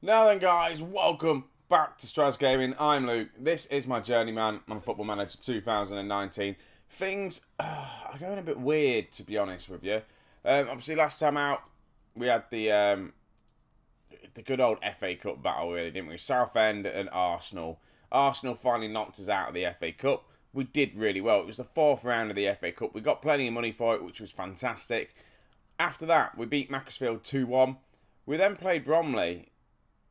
Now then, guys, welcome back to Strasz Gaming. I'm Luke. This is my Journeyman. I'm Football Manager 2019. Things are going a bit weird, to be honest with you. Obviously, last time out, we had the good old FA Cup battle, really, didn't we? Southend and Arsenal. Arsenal finally knocked us out of the FA Cup. We did really well. It was the fourth round of the FA Cup. We got plenty of money for it, which was fantastic. After that, we beat Macclesfield 2-1. We then played Bromley,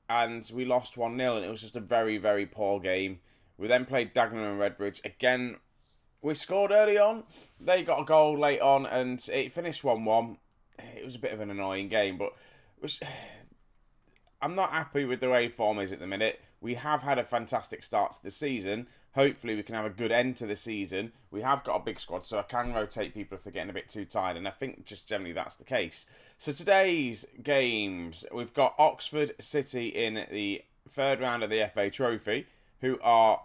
and we lost 1-0, and it was just a very, very poor game. We then played Dagenham and Redbridge. Again, we scored early on. They got a goal late on, and it finished 1-1. It was a bit of an annoying game, but I'm not happy with the way form is at the minute. We have had a fantastic start to the season. Hopefully we can have a good end to the season. We have got a big squad, so I can rotate people if they're getting a bit too tired, and I think just generally that's the case. So today's games, we've got Oxford City in the third round of the FA Trophy, who are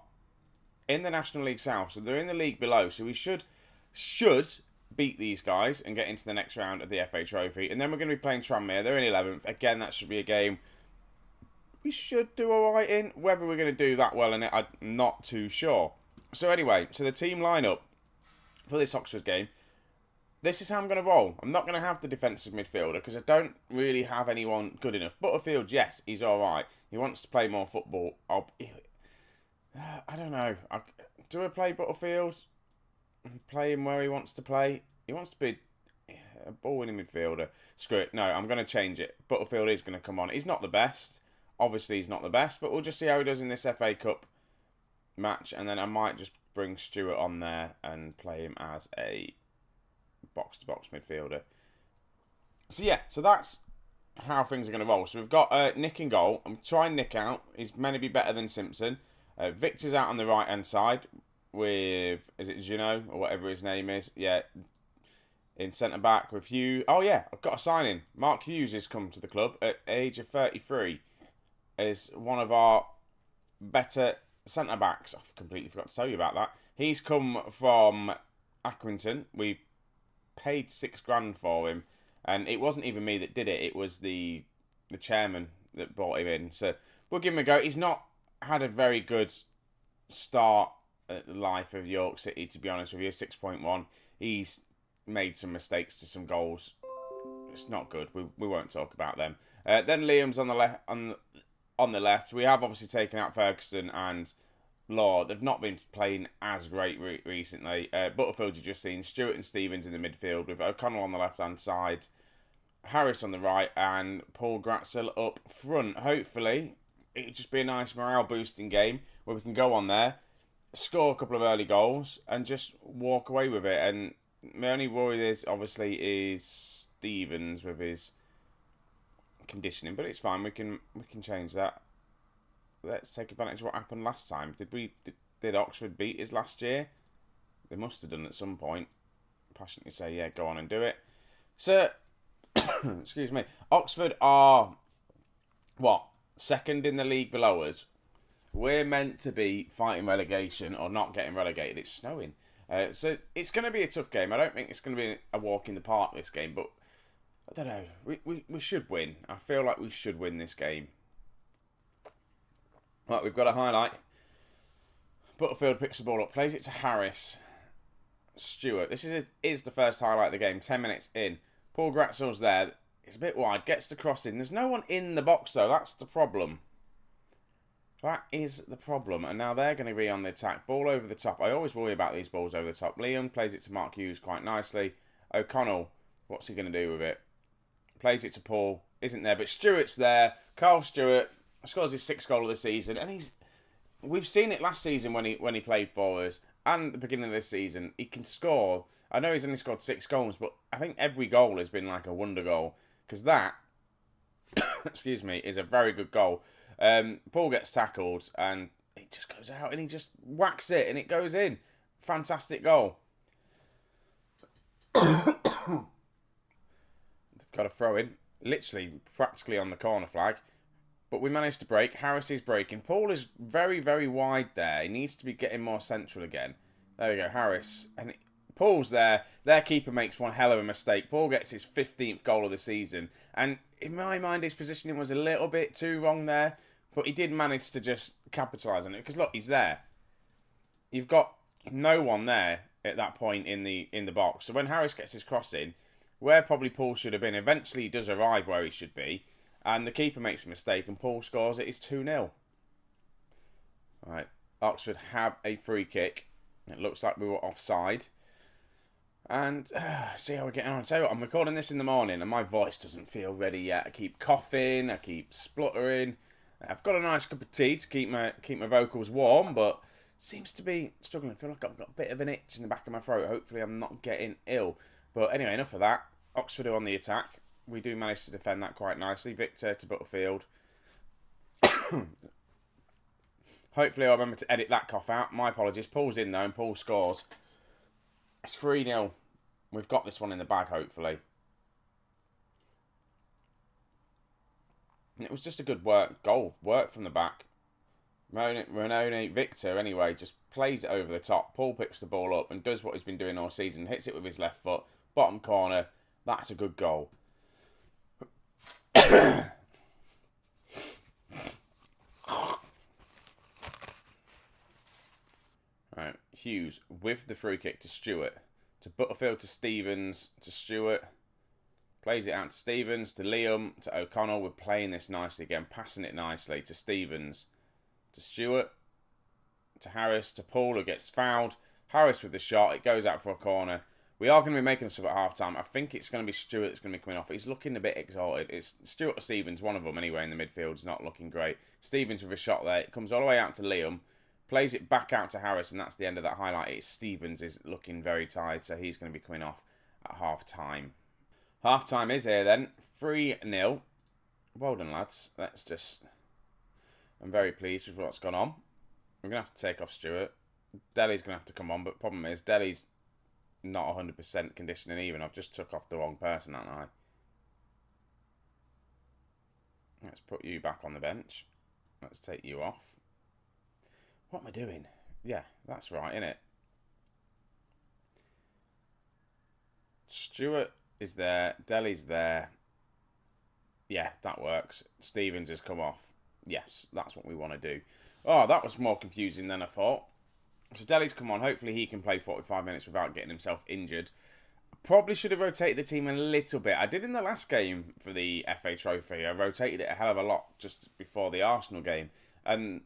in the National League South, so they're in the league below, so we should beat these guys and get into the next round of the FA Trophy. And then we're going to be playing Tranmere. They're in 11th. Again, that should be a game we should do alright in. Whether we're going to do that well in it, I'm not too sure. So anyway, so the team lineup for this Oxford game, this is how I'm going to roll. I'm not going to have the defensive midfielder because I don't really have anyone good enough. Butterfield, yes, he's alright. He wants to play more football. I don't know. Do I play Butterfield? Play him where he wants to play? He wants to be a ball-winning midfielder. Screw it. No, I'm going to change it. Butterfield is going to come on. He's not the best. Obviously, he's not the best, but we'll just see how he does in this FA Cup match, and then I might just bring Stewart on there and play him as a box-to-box midfielder. So yeah, so that's how things are going to roll. So we've got Nick in goal. I'm trying Nick out. He's meant to be better than Simpson. Victor's out on the right-hand side with, is it Juno or whatever his name is? Yeah, in centre-back with Hughes. Oh yeah, I've got a sign-in. Mark Hughes has come to the club at age of 33. Is one of our better centre-backs. I completely forgot to tell you about that. He's come from Accrington. We paid £6,000 for him, and it wasn't even me that did it. It was the chairman that brought him in. So we'll give him a go. He's not had a very good start at the life of York City, to be honest with you. 6.1. He's made some mistakes to some goals. It's not good. We won't talk about them. Then Liam's on the left. On the left, we have obviously taken out Ferguson and Law. They've not been playing as great recently. Butterfield, you've just seen. Stewart and Stevens in the midfield with O'Connell on the left-hand side, Harris on the right, and Paul Gratzel up front. Hopefully, it'll just be a nice morale-boosting game where we can go on there, score a couple of early goals, and just walk away with it. And my only worry is, obviously, is Stevens with his conditioning, but it's fine. We can change that. Let's take advantage of what happened last time. Did Oxford beat us last year? They must have done at some point. Passionately say, yeah, go on and do it. So, excuse me. Oxford are what? Second in the league below us. We're meant to be fighting relegation or not getting relegated. It's snowing, so it's going to be a tough game. I don't think it's going to be a walk in the park this game, but I don't know. We should win. I feel like we should win this game. Right, we've got a highlight. Butterfield picks the ball up, plays it to Harris. Stewart. This is the first highlight of the game. 10 minutes in. Paul Gratzel's there. It's a bit wide. Gets the cross in. There's no one in the box, though. That's the problem. That is the problem. And now they're going to be on the attack. Ball over the top. I always worry about these balls over the top. Liam plays it to Mark Hughes quite nicely. O'Connell, what's he going to do with it? Plays it to Paul, isn't there, but Stewart's there. Carl Stewart scores his 6th goal of the season, and we've seen it last season when he played for us, and the beginning of this season. He can score. I know he's only scored 6 goals, but I think every goal has been like a wonder goal, because that, excuse me, is a very good goal. Paul gets tackled, and it just goes out, and he just whacks it, and it goes in. Fantastic goal. Got a throw in, literally practically on the corner flag, but we managed to break. Harris is breaking. Paul is very, very wide there. He needs to be getting more central again. There we go, Harris. And Paul's there. Their keeper makes one hell of a mistake. Paul gets his 15th goal of the season, and in my mind, his positioning was a little bit too wrong there. But he did manage to just capitalise on it. Because, look, he's there. You've got no one there at that point in the box. So when Harris gets his cross in, where probably Paul should have been, eventually he does arrive where he should be. And the keeper makes a mistake and Paul scores it. It's 2-0. Right, Oxford have a free kick. It looks like we were offside. And see how we're getting on. So I'm recording this in the morning and my voice doesn't feel ready yet. I keep coughing, I keep spluttering. I've got a nice cup of tea to keep my vocals warm, but seems to be struggling. I feel like I've got a bit of an itch in the back of my throat. Hopefully I'm not getting ill. But anyway, enough of that. Oxford are on the attack. We do manage to defend that quite nicely. Victor to Butterfield. Hopefully I'll remember to edit that cough out. My apologies. Paul's in though and Paul scores. It's 3-0. We've got this one in the bag, hopefully. It was just a good goal from the back. Renone Victor, anyway, just plays it over the top. Paul picks the ball up and does what he's been doing all season. Hits it with his left foot. Bottom corner. That's a good goal. Right, Hughes with the free kick to Stewart. To Butterfield, to Stevens, to Stewart. Plays it out to Stevens, to Liam, to O'Connell. We're playing this nicely again, passing it nicely to Stevens, to Stewart, to Harris, to Paul, who gets fouled. Harris with the shot. It goes out for a corner. We are going to be making a sub at half-time. I think it's going to be Stewart that's going to be coming off. He's looking a bit exalted. It's Stewart or Stevens, one of them anyway, in the midfield. Is not looking great. Stevens with a shot there. It comes all the way out to Liam. Plays it back out to Harris, and that's the end of that highlight. It's Stevens is looking very tired, so he's going to be coming off at half-time. Half-time is here then. 3-0. Well done, lads. I'm very pleased with what's gone on. We're going to have to take off Stewart. Deli's going to have to come on, but the problem is Deli's not 100% conditioning even. I've just took off the wrong person, haven't I? Let's put you back on the bench. Let's take you off. What am I doing? Yeah, that's right, innit? Stewart is there. Deli's there. Yeah, that works. Stevens has come off. Yes, that's what we want to do. Oh, that was more confusing than I thought. So Deli's come on. Hopefully he can play 45 minutes without getting himself injured. Probably should have rotated the team a little bit. I did in the last game for the FA Trophy. I rotated it a hell of a lot just before the Arsenal game. And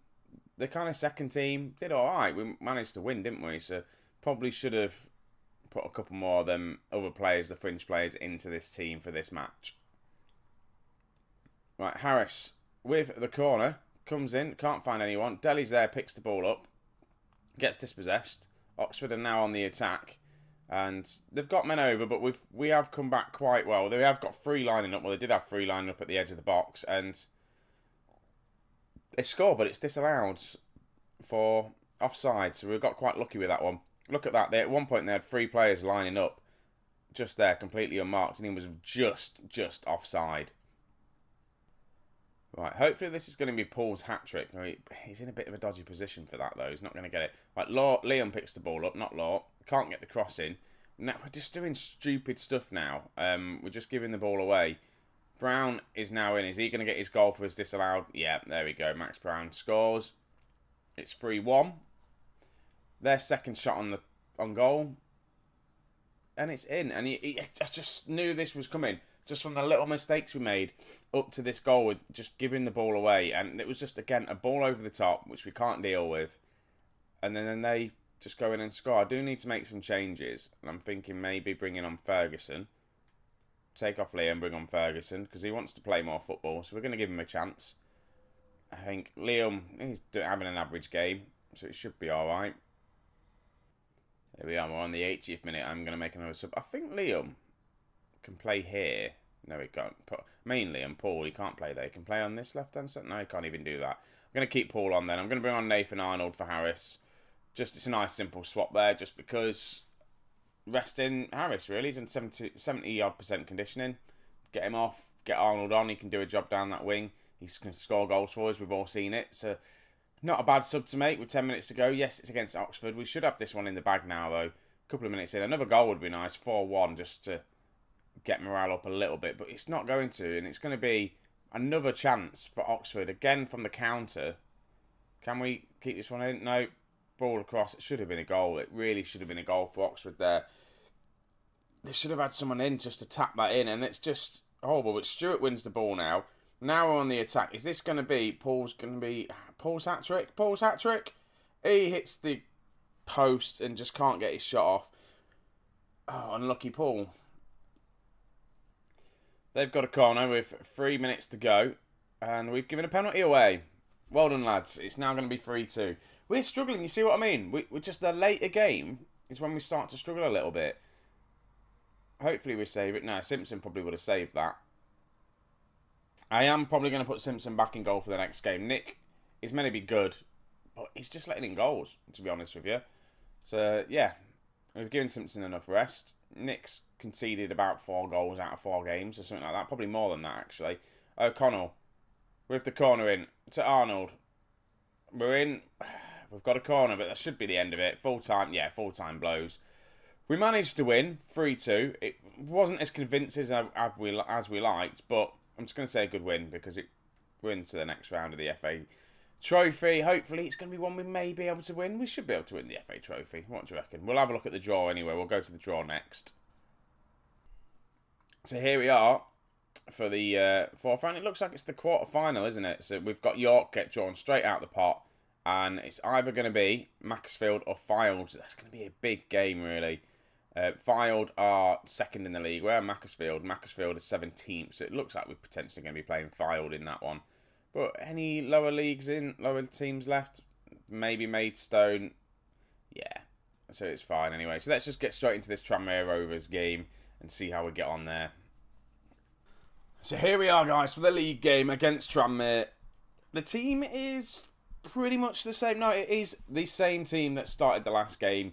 the kind of second team did all right. We managed to win, didn't we? So probably should have put a couple more of them other players, the fringe players, into this team for this match. Right, Harris with the corner. Comes in, can't find anyone. Deli's there, picks the ball up. Gets dispossessed. Oxford are now on the attack. And they've got men over, but we have come back quite well. They have got three lining up. Well, they did have three lining up at the edge of the box. And they score, but it's disallowed for offside. So we got quite lucky with that one. Look at that. At one point, they had three players lining up just there, completely unmarked. And he was just offside. Right, hopefully this is going to be Paul's hat-trick. I mean, he's in a bit of a dodgy position for that, though. He's not going to get it. Right, Liam picks the ball up, not Law. Can't get the cross in. Now, we're just doing stupid stuff now. We're just giving the ball away. Brown is now in. Is he going to get his goal for his disallowed? Yeah, there we go. Max Brown scores. It's 3-1. Their second shot on goal. And it's in. And I just knew this was coming. Just from the little mistakes we made up to this goal with just giving the ball away. And it was just, again, a ball over the top, which we can't deal with. And then they just go in and score. I do need to make some changes. And I'm thinking maybe bringing on Ferguson. Take off Liam, bring on Ferguson. Because he wants to play more football. So we're going to give him a chance. I think Liam, he's having an average game. So it should be alright. There we are. We're on the 80th minute. I'm going to make another sub. I think Liam can play here. No, he can't. Mainly, and Paul, he can't play there. He can play on this left-hand side. No, he can't even do that. I'm going to keep Paul on then. I'm going to bring on Nathan Arnold for Harris. It's a nice, simple swap there, just because resting Harris, really. He's in 70-odd% conditioning. Get him off, get Arnold on. He can do a job down that wing. He can score goals for us. We've all seen it. So, not a bad sub to make with 10 minutes to go. Yes, it's against Oxford. We should have this one in the bag now, though. A couple of minutes in. Another goal would be nice. 4-1, just to get morale up a little bit, but it's not going to, and it's going to be another chance for Oxford, again from the counter. Can we keep this one in? No. Ball across. It should have been a goal. It really should have been a goal for Oxford there. They should have had someone in just to tap that in, and it's just horrible. But Stewart wins the ball now. Now we're on the attack. Is this going to be Paul's hat-trick? Paul's hat-trick? He hits the post and just can't get his shot off. Oh, unlucky Paul. They've got a corner with 3 minutes to go, and we've given a penalty away. Well done, lads. It's now going to be 3-2. We're struggling, you see what I mean? We're just the later game is when we start to struggle a little bit. Hopefully we save it. No, Simpson probably would have saved that. I am probably going to put Simpson back in goal for the next game. Nick is meant to be good, but he's just letting in goals, to be honest with you. So, yeah, we've given Simpson enough rest. Nick's conceded about 4 goals out of 4 games or something like that. Probably more than that, actually. O'Connell with the corner in to Arnold. We're in. We've got a corner, but that should be the end of it. Full time. Yeah, full time blows. We managed to win 3-2. It wasn't as convincing as we liked, but I'm just going to say a good win because we're into the next round of the FA Trophy. Hopefully, it's going to be one we may be able to win. We should be able to win the FA Trophy. What do you reckon? We'll have a look at the draw anyway. We'll go to the draw next. So here we are for the fourth round. It looks like it's the quarter-final, isn't it? So we've got York get drawn straight out the pot. And it's either going to be Macclesfield or Fylde. That's going to be a big game, really. Fylde are second in the league. Where are Macclesfield? Macclesfield is 17th. So it looks like we're potentially going to be playing Fylde in that one. But any lower teams left? Maybe Maidstone. Yeah. So it's fine anyway. So let's just get straight into this Tranmere Rovers game and see how we get on there. So here we are, guys, for the league game against Tranmere. The team is pretty much the same. No, it is the same team that started the last game.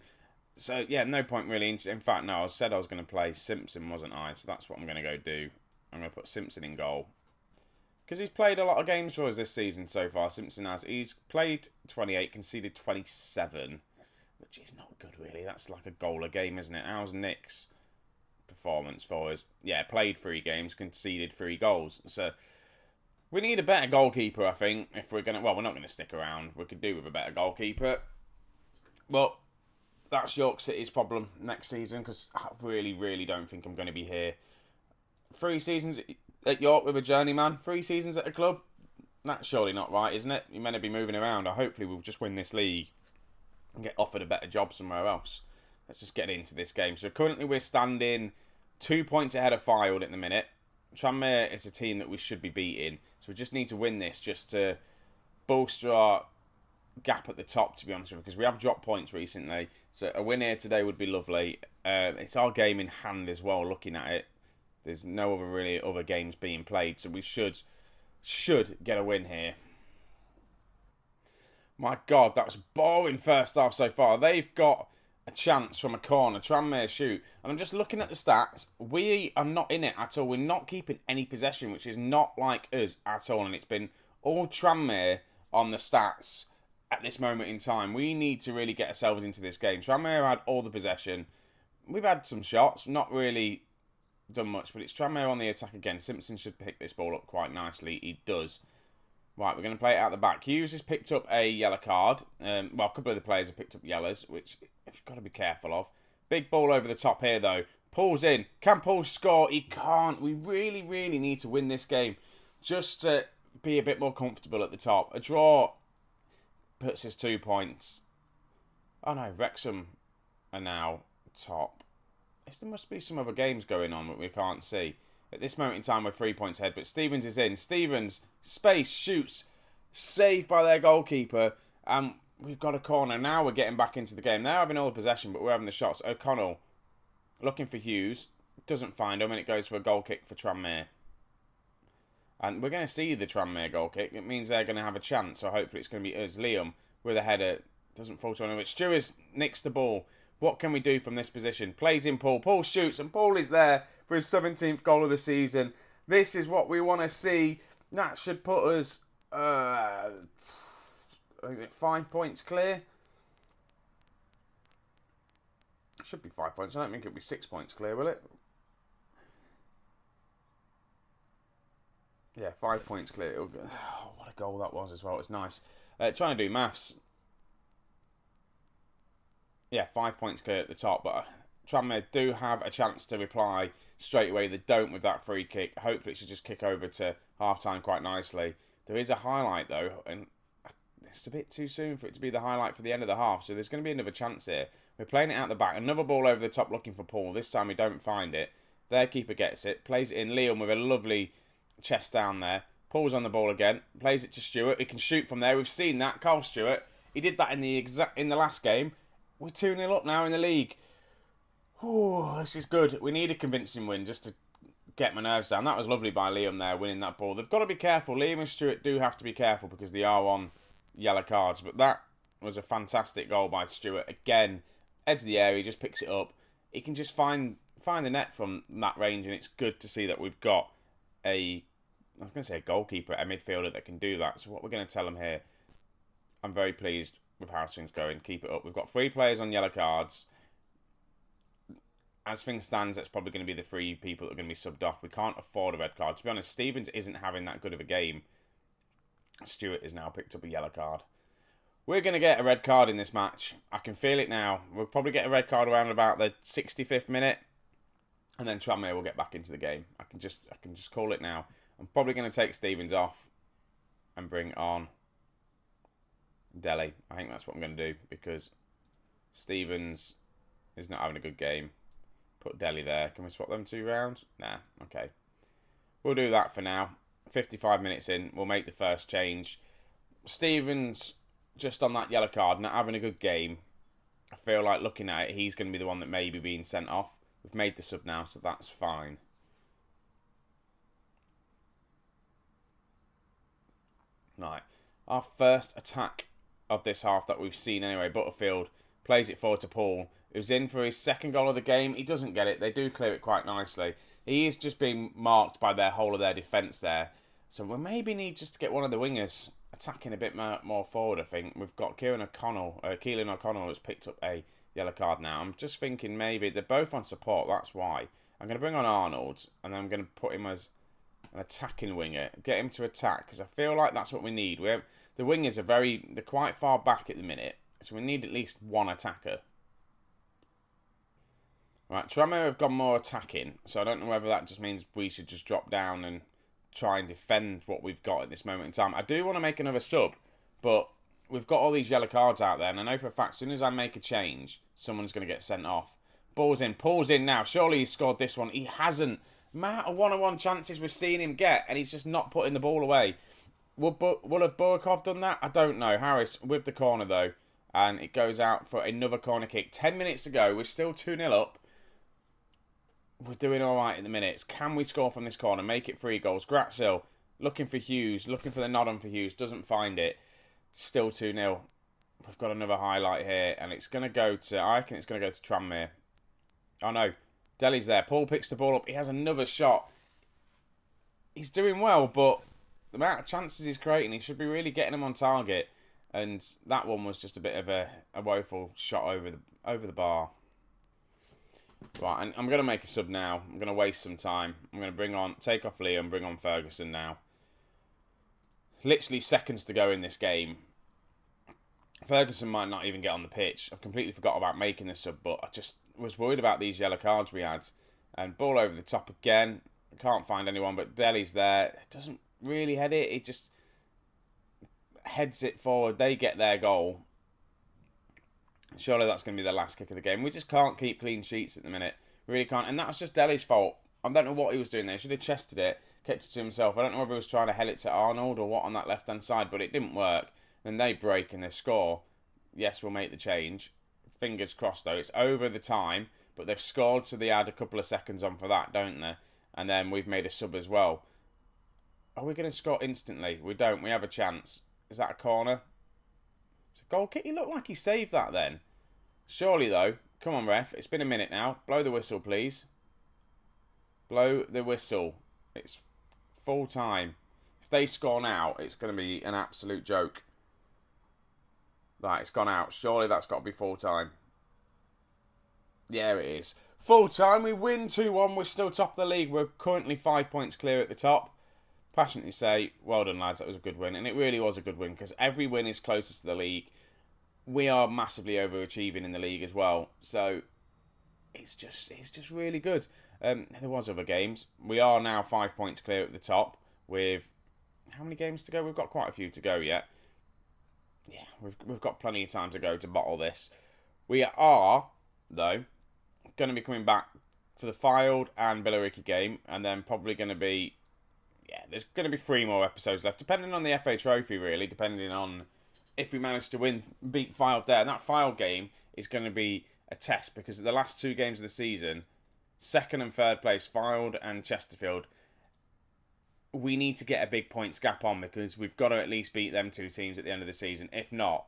So, yeah, no point really. In fact, no, I said I was going to play Simpson, wasn't I? So that's what I'm going to go do. I'm going to put Simpson in goal. Because he's played a lot of games for us this season so far, Simpson has. He's played 28, conceded 27, which is not good, really. That's like a goal a game, isn't it? How's Nick's performance for us? Yeah, played 3 games, conceded 3 goals. So we need a better goalkeeper, I think, if we're going to... Well, we're not going to stick around. We could do with a better goalkeeper. Well, that's York City's problem next season, because I really, really don't think I'm going to be here. 3 seasons at York with a journeyman. 3 seasons at a club. That's surely not right, isn't it? You're meant to be moving around. Hopefully we'll just win this league and get offered a better job somewhere else. Let's just get into this game. So currently we're standing 2 points ahead of Fylde at the minute. Tranmere is a team that we should be beating. So we just need to win this just to bolster our gap at the top, to be honest with you, because we have dropped points recently. So a win here today would be lovely. It's our game in hand as well, looking at it. There's no other games being played, so we should get a win here. My God, that was boring first half so far. They've got a chance from a corner. Tranmere shoot. And I'm just looking at the stats. We are not in it at all. We're not keeping any possession, which is not like us at all. And it's been all Tranmere on the stats at this moment in time. We need to really get ourselves into this game. Tranmere had all the possession. We've had some shots. Not really done much, but it's Tranmere on the attack again. Simpson should pick this ball up quite nicely. He does. Right, we're going to play it out the back. Hughes has picked up a yellow card. Well, a couple of the players have picked up yellows, which you've got to be careful of. Big ball over the top here, though. Paul's in. Can Paul score? He can't. We really, really need to win this game just to be a bit more comfortable at the top. A draw puts us 2 points. Oh, no. Wrexham are now top. There must be some other games going on that we can't see. At this moment in time, we're 3 points ahead, but Stevens is in. Stevens, space, shoots, saved by their goalkeeper. And we've got a corner. Now we're getting back into the game. They're having all the possession, but we're having the shots. O'Connell looking for Hughes. Doesn't find him, and it goes for a goal kick for Tranmere. And we're going to see the Tranmere goal kick. It means they're going to have a chance, so hopefully it's going to be us. Liam with a header. Doesn't fall to anyone. Stewart nicks the ball. What can we do from this position? Plays in Paul. Paul shoots, and Paul is there for his 17th goal of the season. This is what we want to see. That should put us, is it 5 points clear? It should be 5 points. I don't think it'll be 6 points clear, will it? Yeah, 5 points clear. Oh, what a goal that was as well. It's nice. Trying to do maths. Yeah, 5 points clear at the top, but Tranmere do have a chance to reply straight away. They don't with that free kick. Hopefully it should just kick over to half-time quite nicely. There is a highlight, though, and it's a bit too soon for it to be the highlight for the end of the half, so there's going to be another chance here. We're playing it out the back. Another ball over the top looking for Paul. This time we don't find it. Their keeper gets it. Plays it in. Liam with a lovely chest down there. Paul's on the ball again. Plays it to Stewart. He can shoot from there. We've seen that. Carl Stewart. He did that in the last game. We're 2-0 up now in the league. Ooh, this is good. We need a convincing win just to get my nerves down. That was lovely by Liam there, winning that ball. They've got to be careful. Liam and Stewart do have to be careful because they are on yellow cards. But that was a fantastic goal by Stewart. Again, edge of the area, he just picks it up. He can just find the net from that range, and it's good to see that we've got a goalkeeper, a midfielder that can do that. So what we're going to tell him here, I'm very pleased with how things going. Keep it up. We've got 3 players on yellow cards. As things stands, that's probably going to be the 3 people that are going to be subbed off. We can't afford a red card. To be honest, Stevens isn't having that good of a game. Stewart has now picked up a yellow card. We're going to get a red card in this match. I can feel it now. We'll probably get a red card around about the 65th minute. And then Tranmere will get back into the game. I can just call it now. I'm probably going to take Stevens off and bring on Delhi. I think that's what I'm going to do because Stevens is not having a good game. Put Delhi there. Can we swap them 2 rounds? Nah, okay. We'll do that for now. 55 minutes in, we'll make the first change. Stevens, just on that yellow card, not having a good game. I feel like looking at it, he's going to be the one that may be being sent off. We've made the sub now, so that's fine. Right. Our first attack of this half that we've seen anyway. Butterfield plays it forward to Paul, who's in for his second goal of the game. He doesn't get it. They do clear it quite nicely. He is just being marked by their whole of their defence there. So we maybe need just to get one of the wingers attacking a bit more forward, I think. We've got Keelan O'Connell has picked up a yellow card now. I'm just thinking maybe they're both on support. That's why. I'm going to bring on Arnold, and then I'm going to put him as an attacking winger. Get him to attack, because I feel like that's what we need. The wingers they're quite far back at the minute, so we need at least one attacker. Right, Tranmere have gone more attacking, so I don't know whether that just means we should just drop down and try and defend what we've got at this moment in time. I do want to make another sub, but we've got all these yellow cards out there, and I know for a fact as soon as I make a change, someone's going to get sent off. Ball's in. Paul's in now. Surely he's scored this one. He hasn't. Amount of one-on-one chances we're seeing him get, and he's just not putting the ball away. Will have Burakov done that? I don't know. Harris with the corner, though, and it goes out for another corner kick. 10 minutes to go. We're still 2-0 up. We're doing all right in the minutes. Can we score from this corner? Make it 3 goals. Gratzel looking for Hughes. Looking for the nod on for Hughes. Doesn't find it. Still 2-0. We've got another highlight here. And it's going to go to... I reckon it's going to go to Tranmere. Oh, no. Delhi's there. Paul picks the ball up. He has another shot. He's doing well, but the amount of chances he's creating, he should be really getting them on target. And that one was just a bit of a woeful shot over the bar. Right, and I'm going to make a sub now. I'm going to waste some time. I'm going to take off Liam, bring on Ferguson now. Literally seconds to go in this game. Ferguson might not even get on the pitch. I've completely forgot about making the sub, but I just was worried about these yellow cards we had. And ball over the top again. Can't find anyone, but Delhi's there. It doesn't really head it. It just heads it forward. They get their goal. Surely that's going to be the last kick of the game. We just can't keep clean sheets at the minute. We really can't. And that's just Delhi's fault. I don't know what he was doing there. He should have chested it, kept it to himself. I don't know whether he was trying to head it to Arnold or what on that left-hand side, but it didn't work. Then they break and they score. Yes, we'll make the change. Fingers crossed, though. It's over the time, but they've scored, so they add a couple of seconds on for that, don't they? And then we've made a sub as well. Are we going to score instantly? We don't. We have a chance. Is that a corner? It's a goal kick. He looked like he saved that then. Surely, though. Come on, ref. It's been a minute now. Blow the whistle, please. Blow the whistle. It's full time. If they score now, it's going to be an absolute joke. Right, it's gone out. Surely that's got to be full time. Yeah, it is. Full time. We win 2-1. We're still top of the league. We're currently 5 points clear at the top. passionately say, well done, lads. That was a good win. And it really was a good win because every win is closest to the league. We are massively overachieving in the league as well. So it's just really good. There was other games. We are now 5 points clear at the top with how many games to go? We've got quite a few to go yet. Yeah, we've got plenty of time to go to bottle this. We are, though, going to be coming back for the Fylde and Billericay game, and then probably going to be, there's going to be 3 more episodes left, depending on the FA Trophy, really, depending on if we manage to beat Fylde there. And that Fylde game is going to be a test, because the last 2 games of the season, 2nd and 3rd place, Fylde and Chesterfield, we need to get a big points gap on, because we've got to at least beat them 2 teams at the end of the season. If not,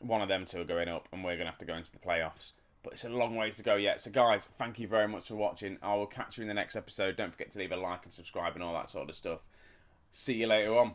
one of them 2 are going up, and we're going to have to go into the playoffs. But it's a long way to go yet. So guys, thank you very much for watching. I will catch you in the next episode. Don't forget to leave a like and subscribe and all that sort of stuff. See you later on.